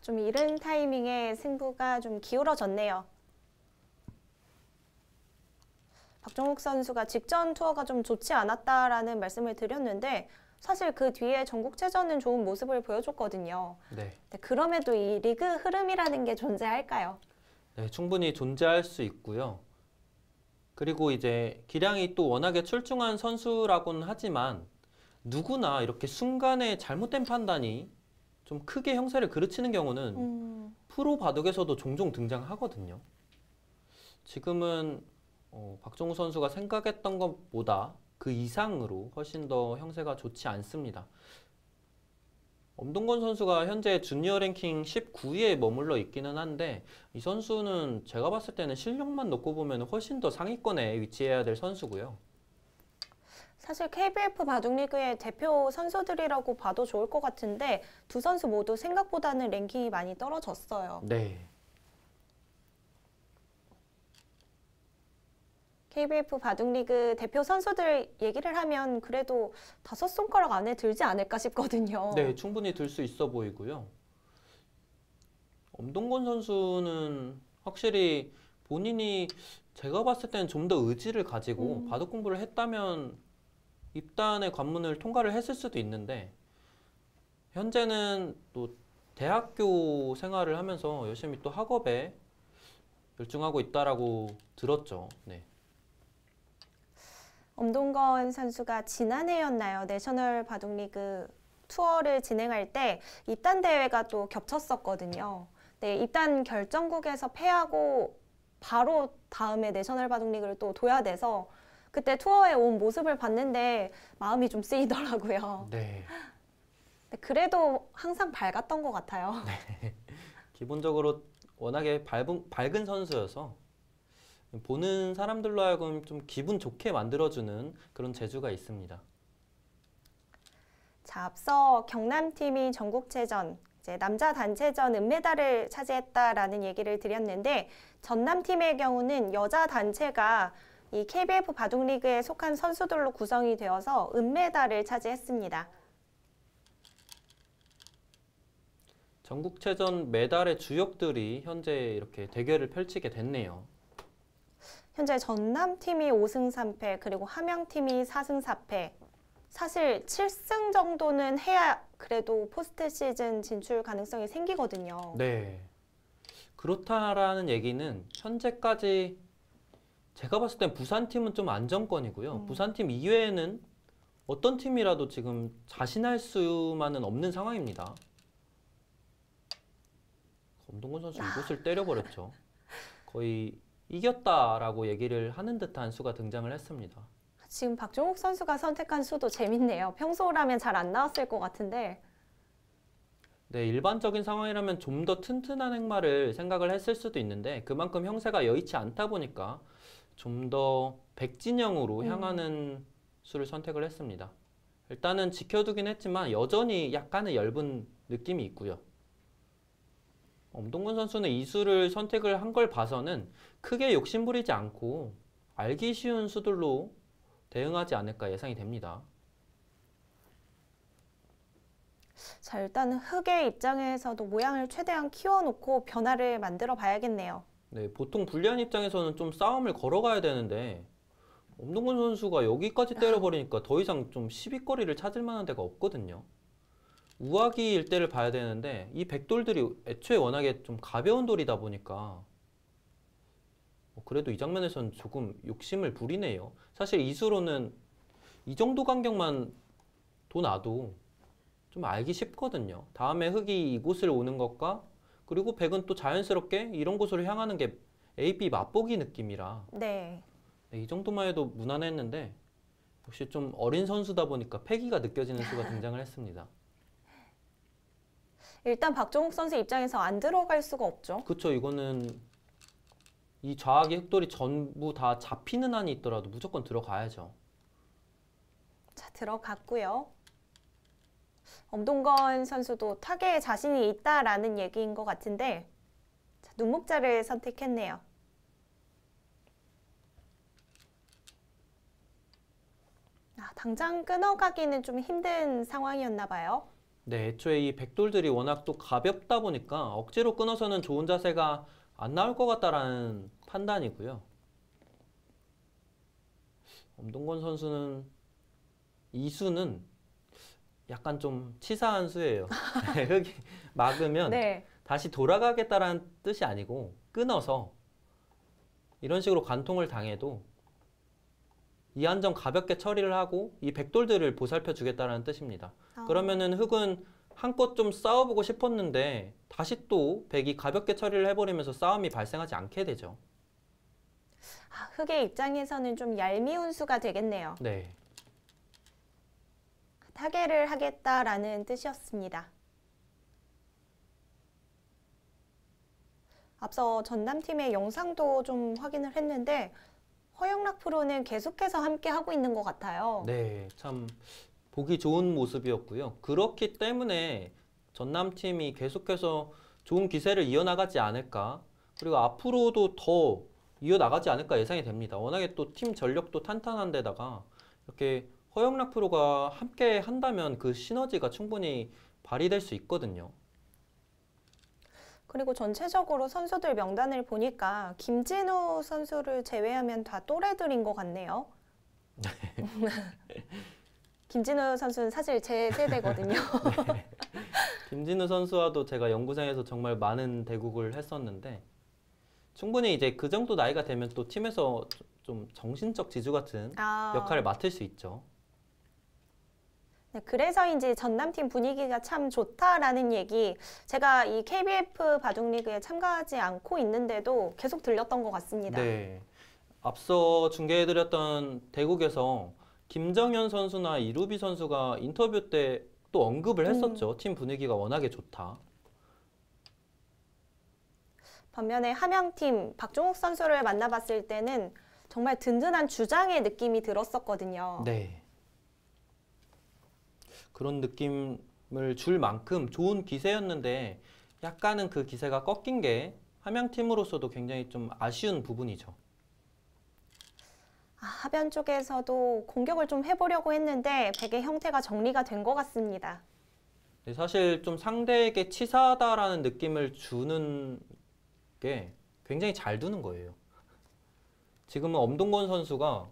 좀 이른 타이밍에 승부가 좀 기울어졌네요. 박종욱 선수가 직전 투어가 좀 좋지 않았다라는 말씀을 드렸는데, 사실 그 뒤에 전국체전은 좋은 모습을 보여줬거든요. 네. 그럼에도 이 리그 흐름이라는 게 존재할까요? 네, 충분히 존재할 수 있고요. 그리고 이제 기량이 또 워낙에 출중한 선수라고는 하지만 누구나 이렇게 순간에 잘못된 판단이 좀 크게 형세를 그르치는 경우는 프로 바둑에서도 종종 등장하거든요. 지금은 박종우 선수가 생각했던 것보다 그 이상으로 훨씬 더 형세가 좋지 않습니다. 엄동건 선수가 현재 주니어 랭킹 19위에 머물러 있기는 한데, 이 선수는 제가 봤을 때는 실력만 놓고 보면 훨씬 더 상위권에 위치해야 될 선수고요. 사실 KBF 바둑리그의 대표 선수들이라고 봐도 좋을 것 같은데, 두 선수 모두 생각보다는 랭킹이 많이 떨어졌어요. 네. KBF 바둑리그 대표 선수들 얘기를 하면 그래도 5손가락 안에 들지 않을까 싶거든요. 네, 충분히 들 수 있어 보이고요. 엄동건 선수는 확실히 본인이 제가 봤을 때는 좀 더 의지를 가지고 바둑 공부를 했다면 입단의 관문을 통과를 했을 수도 있는데, 현재는 또 대학교 생활을 하면서 열심히 또 학업에 열중하고 있다라고 들었죠. 네. 엄동건 선수가 지난해였나요? 내셔널 바둑리그 투어를 진행할 때 입단 대회가 또 겹쳤었거든요. 네, 입단 결정국에서 패하고 바로 다음에 내셔널 바둑리그를 또 둬야 돼서 그때 투어에 온 모습을 봤는데 마음이 좀 쓰이더라고요. 네. 근데 그래도 항상 밝았던 것 같아요. 기본적으로 워낙에 밝은 선수여서 보는 사람들로 하여금 좀 기분 좋게 만들어주는 그런 재주가 있습니다. 자, 앞서 경남팀이 전국체전, 이제 남자 단체전 은메달을 차지했다라는 얘기를 드렸는데 전남팀의 경우는 여자 단체가 이 KBF 바둑리그에 속한 선수들로 구성이 되어서 은메달을 차지했습니다. 전국체전 메달의 주역들이 현재 이렇게 대결을 펼치게 됐네요. 현재 전남팀이 5승 3패, 그리고 함양팀이 4승 4패. 사실 7승 정도는 해야 그래도 포스트 시즌 진출 가능성이 생기거든요. 네. 그렇다라는 얘기는 현재까지 제가 봤을 땐 부산팀은 좀 안정권이고요. 부산팀 이외에는 어떤 팀이라도 지금 자신할 수만은 없는 상황입니다. 검동근 선수 이곳을 때려버렸죠. 거의 이겼다라고 얘기를 하는 듯한 수가 등장을 했습니다. 지금 박종욱 선수가 선택한 수도 재밌네요. 평소라면 잘 안 나왔을 것 같은데. 네, 일반적인 상황이라면 좀 더 튼튼한 행마를 생각을 했을 수도 있는데 그만큼 형세가 여의치 않다 보니까 좀 더 백진영으로 향하는 수를 선택을 했습니다. 일단은 지켜두긴 했지만 여전히 약간의 엷은 느낌이 있고요. 엄동근 선수는 이 수를 선택을 한 걸 봐서는 크게 욕심부리지 않고 알기 쉬운 수들로 대응하지 않을까 예상이 됩니다. 자, 일단은 흑의 입장에서도 모양을 최대한 키워놓고 변화를 만들어 봐야겠네요. 네, 보통 불리한 입장에서는 좀 싸움을 걸어가야 되는데 엄동근 선수가 여기까지 때려버리니까 더 이상 좀 시비거리를 찾을 만한 데가 없거든요. 우아기 일대를 봐야 되는데 이 백돌들이 애초에 워낙에 좀 가벼운 돌이다 보니까 그래도 이 장면에서는 조금 욕심을 부리네요. 사실 이 수로는 이 정도 간격만 둬놔도 좀 알기 쉽거든요. 다음에 흑이 이곳을 오는 것과 그리고 백은 또 자연스럽게 이런 곳으로 향하는 게 A, B 맛보기 느낌이라 네. 네, 이 정도만 해도 무난했는데 역시 좀 어린 선수다 보니까 패기가 느껴지는 수가 등장을 했습니다. 일단 박종욱 선수 입장에서 안 들어갈 수가 없죠. 그쵸, 이거는 이 좌악의 흑돌이 전부 다 잡히는 한이 있더라도 무조건 들어가야죠. 자, 들어갔고요. 엄동건 선수도 타계에 자신이 있다라는 얘기인 것 같은데 자, 눈목자를 선택했네요. 당장 끊어가기는 좀 힘든 상황이었나 봐요. 네, 애초에 이 백돌들이 워낙 또 가볍다 보니까 억지로 끊어서는 좋은 자세가 안 나올 것 같다라는 판단이고요. 엄동건 선수는 이 수는 약간 좀 치사한 수예요. 흑이 막으면 네. 다시 돌아가겠다라는 뜻이 아니고 끊어서 이런 식으로 관통을 당해도 이 한 점 가볍게 처리를 하고 이 백돌들을 보살펴 주겠다라는 뜻입니다. 그러면은 흑은 한껏 좀 싸워보고 싶었는데 다시 또 백이 가볍게 처리를 해버리면서 싸움이 발생하지 않게 되죠. 흑의 입장에서는 좀 얄미운 수가 되겠네요. 네. 타계를 하겠다라는 뜻이었습니다. 앞서 전남팀의 영상도 좀 확인을 했는데 허영락 프로는 계속해서 함께 하고 있는 것 같아요. 네, 참 보기 좋은 모습이었고요. 그렇기 때문에 전남팀이 계속해서 좋은 기세를 이어나가지 않을까, 그리고 앞으로도 더 이어나가지 않을까 예상이 됩니다. 워낙에 또 팀 전력도 탄탄한 데다가 이렇게 허영락 프로가 함께 한다면 그 시너지가 충분히 발휘될 수 있거든요. 그리고 전체적으로 선수들 명단을 보니까 김진우 선수를 제외하면 다 또래들인 것 같네요. 김진우 선수는 사실 제 세대거든요. 네. 김진우 선수와도 제가 연구생에서 정말 많은 대국을 했었는데 충분히 이제 그 정도 나이가 되면 또 팀에서 좀 정신적 지주 같은 역할을 맡을 수 있죠. 네, 그래서인지 전남팀 분위기가 참 좋다라는 얘기, 제가 이 KBF 바둑리그에 참가하지 않고 있는데도 계속 들렸던 것 같습니다. 네. 앞서 중계해드렸던 대국에서 김정현 선수나 이루비 선수가 인터뷰 때 또 언급을 했었죠. 팀 분위기가 워낙에 좋다. 반면에 함양팀 박종욱 선수를 만나봤을 때는 정말 든든한 주장의 느낌이 들었었거든요. 네. 그런 느낌을 줄 만큼 좋은 기세였는데 약간은 그 기세가 꺾인 게 함양팀으로서도 굉장히 좀 아쉬운 부분이죠. 하변 쪽에서도 공격을 좀 해보려고 했는데 백의 형태가 정리가 된 것 같습니다. 네, 사실 좀 상대에게 치사하다라는 느낌을 주는 게 굉장히 잘 두는 거예요. 지금은 엄동건 선수가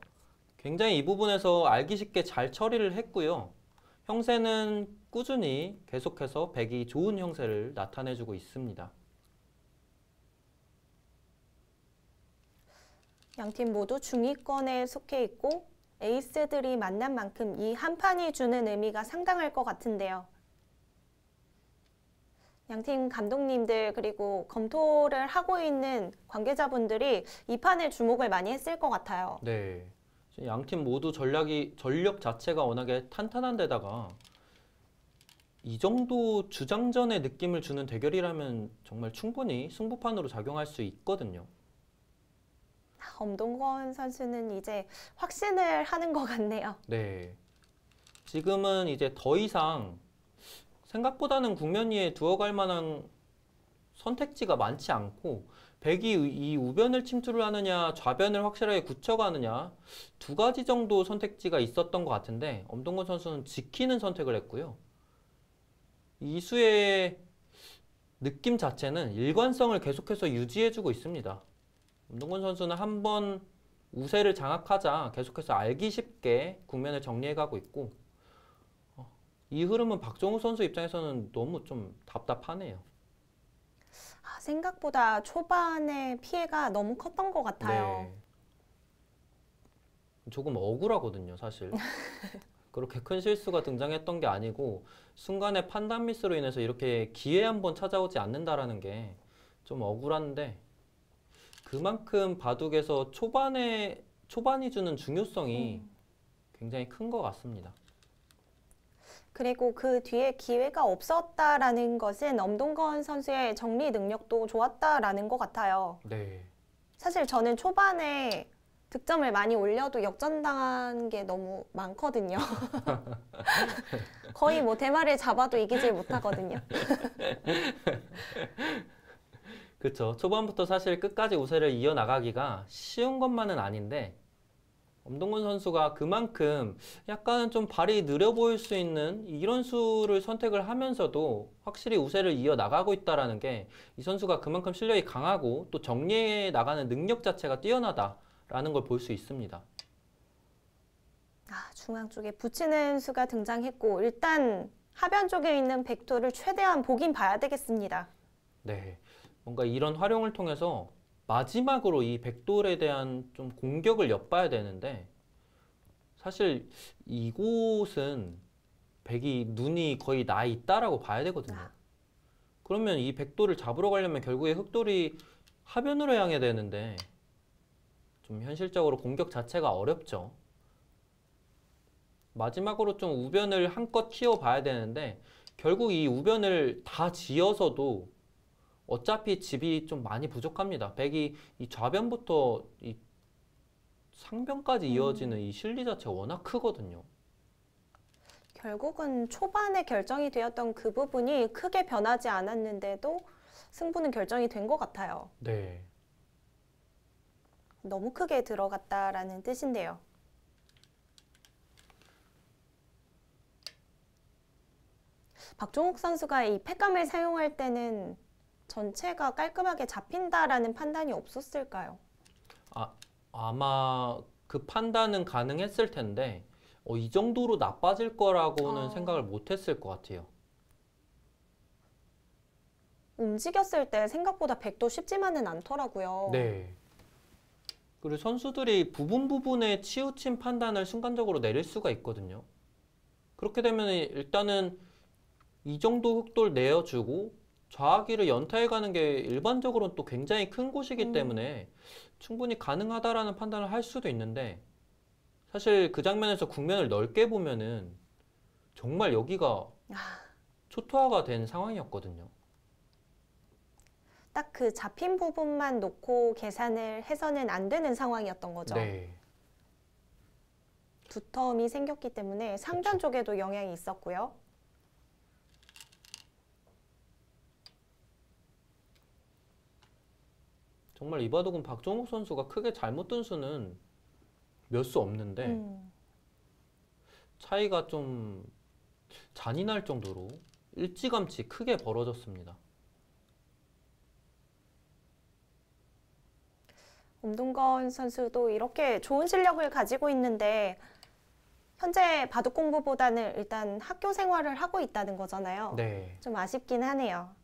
굉장히 이 부분에서 알기 쉽게 잘 처리를 했고요. 형세는 꾸준히 계속해서 백이 좋은 형세를 나타내주고 있습니다. 양팀 모두 중위권에 속해 있고 에이스들이 만난 만큼 이 한 판이 주는 의미가 상당할 것 같은데요. 양팀 감독님들 그리고 검토를 하고 있는 관계자분들이 이 판에 주목을 많이 했을 것 같아요. 네, 양팀 모두 전력 자체가 워낙에 탄탄한 데다가 이 정도 주장전의 느낌을 주는 대결이라면 정말 충분히 승부판으로 작용할 수 있거든요. 엄동건 선수는 이제 확신을 하는 것 같네요. 네, 지금은 이제 더 이상 생각보다는 국면 위에 두어갈 만한 선택지가 많지 않고 백이 이 우변을 침투를 하느냐 좌변을 확실하게 굳혀가느냐 두 가지 정도 선택지가 있었던 것 같은데 엄동건 선수는 지키는 선택을 했고요. 이수의 느낌 자체는 일관성을 계속해서 유지해주고 있습니다. 엄동건 선수는 한번 우세를 장악하자 계속해서 알기 쉽게 국면을 정리해가고 있고 이 흐름은 박종욱 선수 입장에서는 너무 좀 답답하네요. 생각보다 초반에 피해가 너무 컸던 것 같아요. 네. 조금 억울하거든요, 사실. 그렇게 큰 실수가 등장했던 게 아니고 순간의 판단 미스로 인해서 이렇게 기회 한번 찾아오지 않는다라는 게 좀 억울한데 그만큼 바둑에서 초반이 주는 중요성이 굉장히 큰 것 같습니다. 그리고 그 뒤에 기회가 없었다라는 것은 엄동건 선수의 정리 능력도 좋았다라는 것 같아요. 네. 사실 저는 초반에 득점을 많이 올려도 역전당한 게 너무 많거든요. 거의 뭐 대마를 잡아도 이기질 못하거든요. 그렇죠. 초반부터 사실 끝까지 우세를 이어나가기가 쉬운 것만은 아닌데 엄동건 선수가 그만큼 약간은 좀 발이 느려 보일 수 있는 이런 수를 선택을 하면서도 확실히 우세를 이어나가고 있다는 게 이 선수가 그만큼 실력이 강하고 또 정리해 나가는 능력 자체가 뛰어나다라는 걸 볼 수 있습니다. 중앙 쪽에 붙이는 수가 등장했고 일단 하변 쪽에 있는 백도를 최대한 보긴 봐야 되겠습니다. 네, 뭔가 이런 활용을 통해서 마지막으로 이 백돌에 대한 좀 공격을 엿봐야 되는데 사실 이곳은 백이 눈이 거의 나 있다라고 봐야 되거든요. 그러면 이 백돌을 잡으러 가려면 결국에 흑돌이 하변으로 향해야 되는데 좀 현실적으로 공격 자체가 어렵죠. 마지막으로 좀 우변을 한껏 키워봐야 되는데 결국 이 우변을 다 지어서도 어차피 집이 좀 많이 부족합니다. 백이 이 좌변부터 이 상변까지 이어지는 이 실리 자체가 워낙 크거든요. 결국은 초반에 결정이 되었던 그 부분이 크게 변하지 않았는데도 승부는 결정이 된 것 같아요. 네. 너무 크게 들어갔다라는 뜻인데요. 박종욱 선수가 이 팩감을 사용할 때는 전체가 깔끔하게 잡힌다라는 판단이 없었을까요? 아마 그 판단은 가능했을 텐데 이 정도로 나빠질 거라고는 생각을 못 했을 것 같아요. 움직였을 때 생각보다 백도 쉽지만은 않더라고요. 네. 그리고 선수들이 부분에 치우친 판단을 순간적으로 내릴 수가 있거든요. 그렇게 되면 일단은 이 정도 흑돌 내어주고 좌하기를 연타해 가는 게 일반적으로는 또 굉장히 큰 곳이기 때문에 충분히 가능하다라는 판단을 할 수도 있는데 사실 그 장면에서 국면을 넓게 보면은 정말 여기가 초토화가 된 상황이었거든요. 딱 그 잡힌 부분만 놓고 계산을 해서는 안 되는 상황이었던 거죠. 네. 두터움이 생겼기 때문에 상단 그쵸. 쪽에도 영향이 있었고요. 정말 이 바둑은 박종욱 선수가 크게 잘못 둔 수는 몇 수 없는데 차이가 좀 잔인할 정도로 일찌감치 크게 벌어졌습니다. 엄동건 선수도 이렇게 좋은 실력을 가지고 있는데 현재 바둑 공부보다는 일단 학교 생활을 하고 있다는 거잖아요. 네. 좀 아쉽긴 하네요.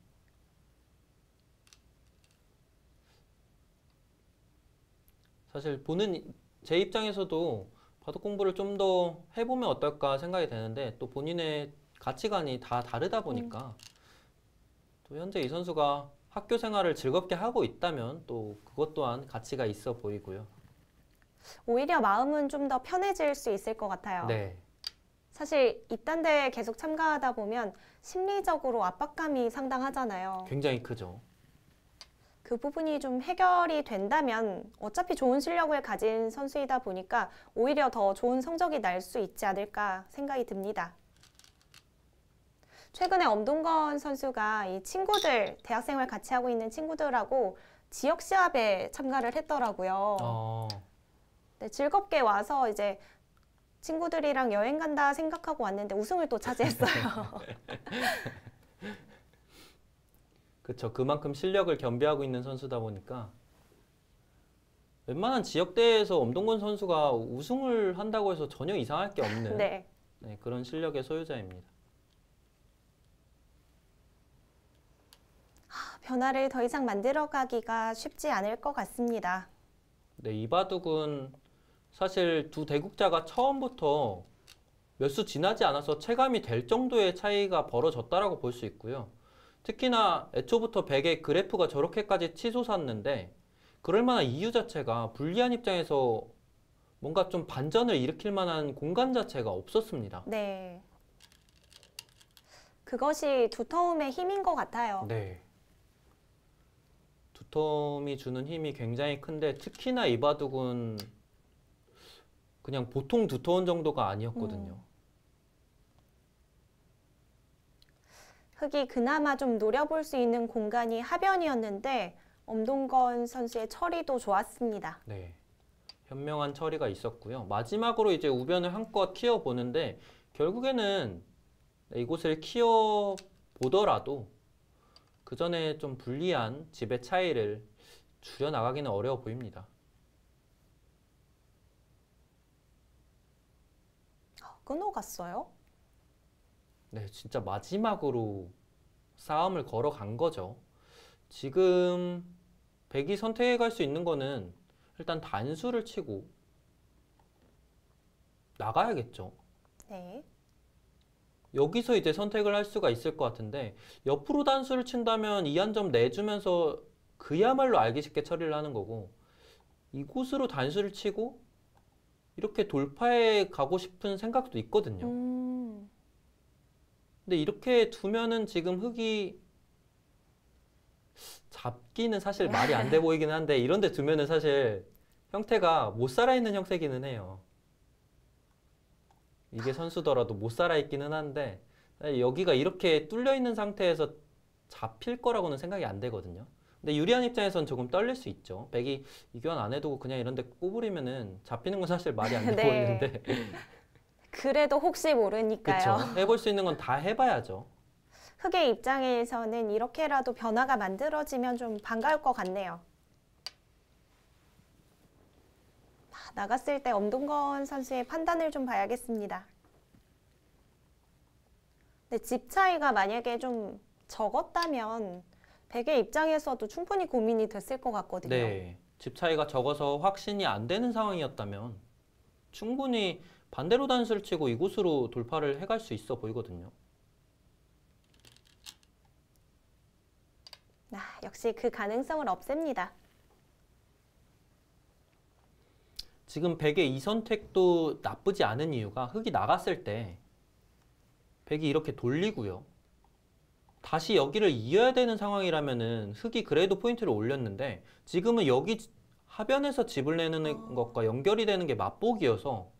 사실 보는 제 입장에서도 바둑 공부를 좀 더 해보면 어떨까 생각이 되는데 또 본인의 가치관이 다 다르다 보니까 또 현재 이 선수가 학교 생활을 즐겁게 하고 있다면 또 그것 또한 가치가 있어 보이고요. 오히려 마음은 좀 더 편해질 수 있을 것 같아요. 네. 사실 입단대에 계속 참가하다 보면 심리적으로 압박감이 상당하잖아요. 굉장히 크죠. 그 부분이 좀 해결이 된다면 어차피 좋은 실력을 가진 선수이다 보니까 오히려 더 좋은 성적이 날 수 있지 않을까 생각이 듭니다. 최근에 엄동건 선수가 이 친구들, 대학생활 같이 하고 있는 친구들하고 지역 시합에 참가를 했더라고요. 네, 즐겁게 와서 이제 친구들이랑 여행 간다 생각하고 왔는데 우승을 또 차지했어요. 그쵸. 그만큼 실력을 겸비하고 있는 선수다 보니까 웬만한 지역대회에서 엄동건 선수가 우승을 한다고 해서 전혀 이상할 게 없는 네. 네, 그런 실력의 소유자입니다. 변화를 더 이상 만들어가기가 쉽지 않을 것 같습니다. 네, 이 바둑은 사실 두 대국자가 처음부터 몇 수 지나지 않아서 체감이 될 정도의 차이가 벌어졌다라고 볼 수 있고요. 특히나 애초부터 백의 그래프가 저렇게까지 치솟았는데 그럴 만한 이유 자체가 불리한 입장에서 뭔가 좀 반전을 일으킬 만한 공간 자체가 없었습니다. 네. 그것이 두터움의 힘인 것 같아요. 네. 두텀이 주는 힘이 굉장히 큰데 특히나 이 바둑은 그냥 보통 두터운 정도가 아니었거든요. 흙이 그나마 좀 노려볼 수 있는 공간이 하변이었는데 엄동건 선수의 처리도 좋았습니다. 네. 현명한 처리가 있었고요. 마지막으로 이제 우변을 한껏 키워보는데 결국에는 이곳을 키워보더라도 그 전에 좀 불리한 집의 차이를 줄여나가기는 어려워 보입니다. 끊어갔어요? 네, 진짜 마지막으로 싸움을 걸어간 거죠. 지금 백이 선택해 갈 수 있는 거는 일단 단수를 치고 나가야겠죠. 네. 여기서 이제 선택을 할 수가 있을 것 같은데 옆으로 단수를 친다면 이 한 점 내주면서 그야말로 알기 쉽게 처리를 하는 거고 이곳으로 단수를 치고 이렇게 돌파해 가고 싶은 생각도 있거든요. 근데 이렇게 두면은 지금 흙이 잡기는 사실 말이 안 돼 보이긴 한데 이런 데 두면은 사실 형태가 못 살아있는 형태기는 해요. 이게 선수더라도 못 살아있기는 한데 여기가 이렇게 뚫려 있는 상태에서 잡힐 거라고는 생각이 안 되거든요. 근데 유리한 입장에서는 조금 떨릴 수 있죠. 백이 이 교환 안 해두고 그냥 이런 데 꼬부리면은 잡히는 건 사실 말이 안 돼 네. 보이는데 그래도 혹시 모르니까요. 그쵸. 해볼 수 있는 건 다 해봐야죠. 흙의 입장에서는 이렇게라도 변화가 만들어지면 좀 반가울 것 같네요. 나갔을 때 엄동건 선수의 판단을 좀 봐야겠습니다. 근데 집 차이가 만약에 좀 적었다면 백의 입장에서도 충분히 고민이 됐을 것 같거든요. 네. 집 차이가 적어서 확신이 안 되는 상황이었다면 충분히 반대로 단수를 치고 이곳으로 돌파를 해갈 수 있어 보이거든요. 역시 그 가능성을 없앱니다. 지금 백의 이 선택도 나쁘지 않은 이유가 흑이 나갔을 때 백이 이렇게 돌리고요. 다시 여기를 이어야 되는 상황이라면은 흑이 그래도 포인트를 올렸는데 지금은 여기 하변에서 집을 내는 것과 연결이 되는 게 맞보기여서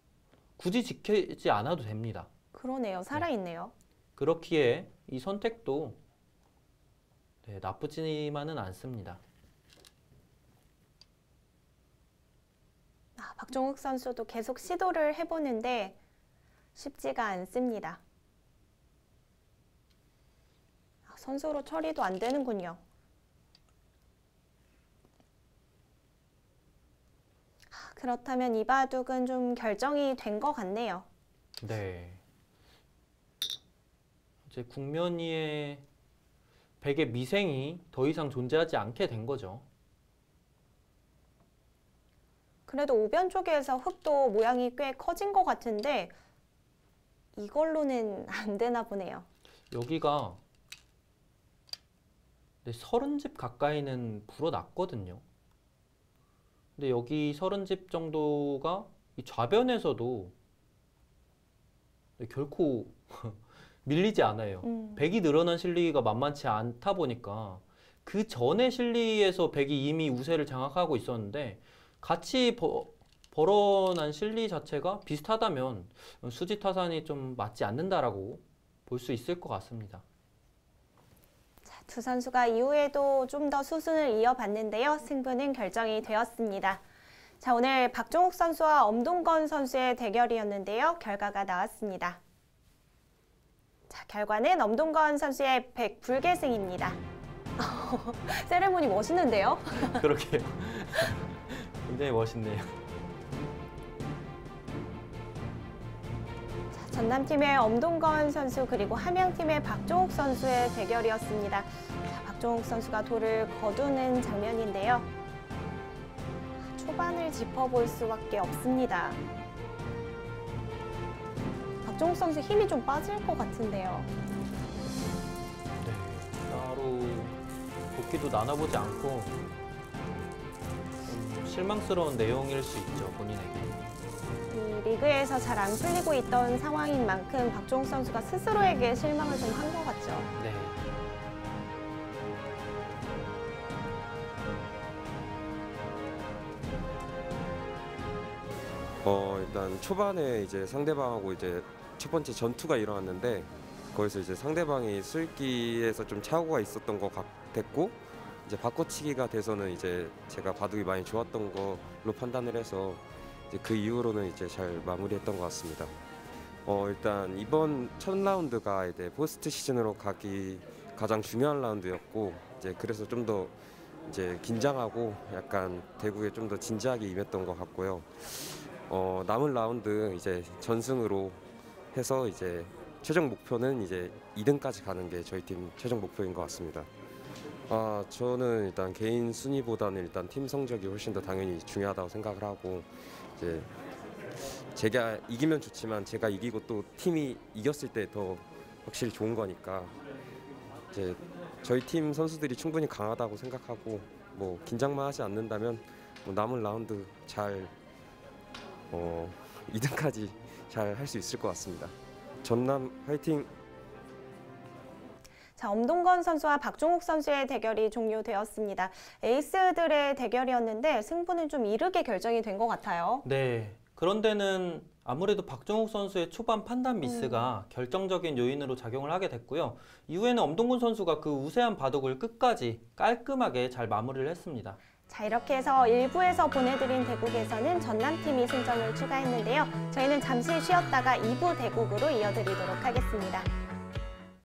굳이 지키지 않아도 됩니다. 그러네요. 살아있네요. 그렇기에 이 선택도 나쁘지만은 않습니다. 박종욱 선수도 계속 시도를 해보는데 쉽지가 않습니다. 선수로 처리도 안 되는군요. 그렇다면 이 바둑은 좀 결정이 된 것 같네요. 네. 이제 국면 위에 백의 미생이 더 이상 존재하지 않게 된 거죠. 그래도 오변 쪽에서 흑도 모양이 꽤 커진 것 같은데 이걸로는 안 되나 보네요. 여기가 30집 가까이는 불어났거든요. 근데 여기 30집 정도가 이 좌변에서도 결코 밀리지 않아요. 백이 늘어난 실리가 만만치 않다 보니까 그 전에 실리에서 백이 이미 우세를 장악하고 있었는데 같이 벌어난 실리 자체가 비슷하다면 수지타산이 좀 맞지 않는다라고 볼 수 있을 것 같습니다. 두 선수가 이후에도 좀 더 수순을 이어봤는데요. 승부는 결정이 되었습니다. 자, 오늘 박종욱 선수와 엄동건 선수의 대결이었는데요. 결과가 나왔습니다. 자, 결과는 엄동건 선수의 100 불계승입니다. 세레모니 멋있는데요? 그렇게요. 굉장히 멋있네요. 전남팀의 엄동건 선수 그리고 함양팀의 박종욱 선수의 대결이었습니다. 자, 박종욱 선수가 돌을 거두는 장면인데요. 초반을 짚어볼 수밖에 없습니다. 박종욱 선수 힘이 좀 빠질 것 같은데요. 네, 따로 복귀도 나눠보지 않고 좀 실망스러운 내용일 수 있죠, 본인에게. 이 리그에서 잘 안 풀리고 있던 상황인 만큼 박종욱 선수가 스스로에게 실망을 좀 한 것 같죠. 네. 일단 초반에 이제 상대방하고 이제 첫 번째 전투가 일어났는데 거기서 이제 상대방이 술기에서 좀 착오가 있었던 것 같았고 이제 바꿔치기가 돼서는 이제 제가 바둑이 많이 좋았던 걸로 판단을 해서 이제 그 이후로는 이제 잘 마무리했던 것 같습니다. 일단 이번 첫 라운드가 이제 포스트 시즌으로 가기 가장 중요한 라운드였고 이제 그래서 좀 더 이제 긴장하고 약간 대국에 좀 더 진지하게 임했던 것 같고요. 남은 라운드 이제 전승으로 해서 이제 최종 목표는 이제 2등까지 가는 게 저희 팀 최종 목표인 것 같습니다. 저는 일단 개인 순위보다는 일단 팀 성적이 훨씬 더 당연히 중요하다고 생각을 하고 이제 제가 이기면 좋지만 제가 이기고 또 팀이 이겼을 때 더 확실히 좋은 거니까 이제 저희 팀 선수들이 충분히 강하다고 생각하고 뭐 긴장만 하지 않는다면 뭐 남은 라운드 잘 2등까지 잘 할 수 있을 것 같습니다. 전남 화이팅! 자, 엄동건 선수와 박종욱 선수의 대결이 종료되었습니다. 에이스들의 대결이었는데 승부는 좀 이르게 결정이 된 것 같아요. 네. 그런데는 아무래도 박종욱 선수의 초반 판단 미스가 결정적인 요인으로 작용을 하게 됐고요. 이후에는 엄동건 선수가 그 우세한 바둑을 끝까지 깔끔하게 잘 마무리를 했습니다. 자, 이렇게 해서 1부에서 보내드린 대국에서는 전남팀이 승점을 추가했는데요. 저희는 잠시 쉬었다가 2부 대국으로 이어드리도록 하겠습니다.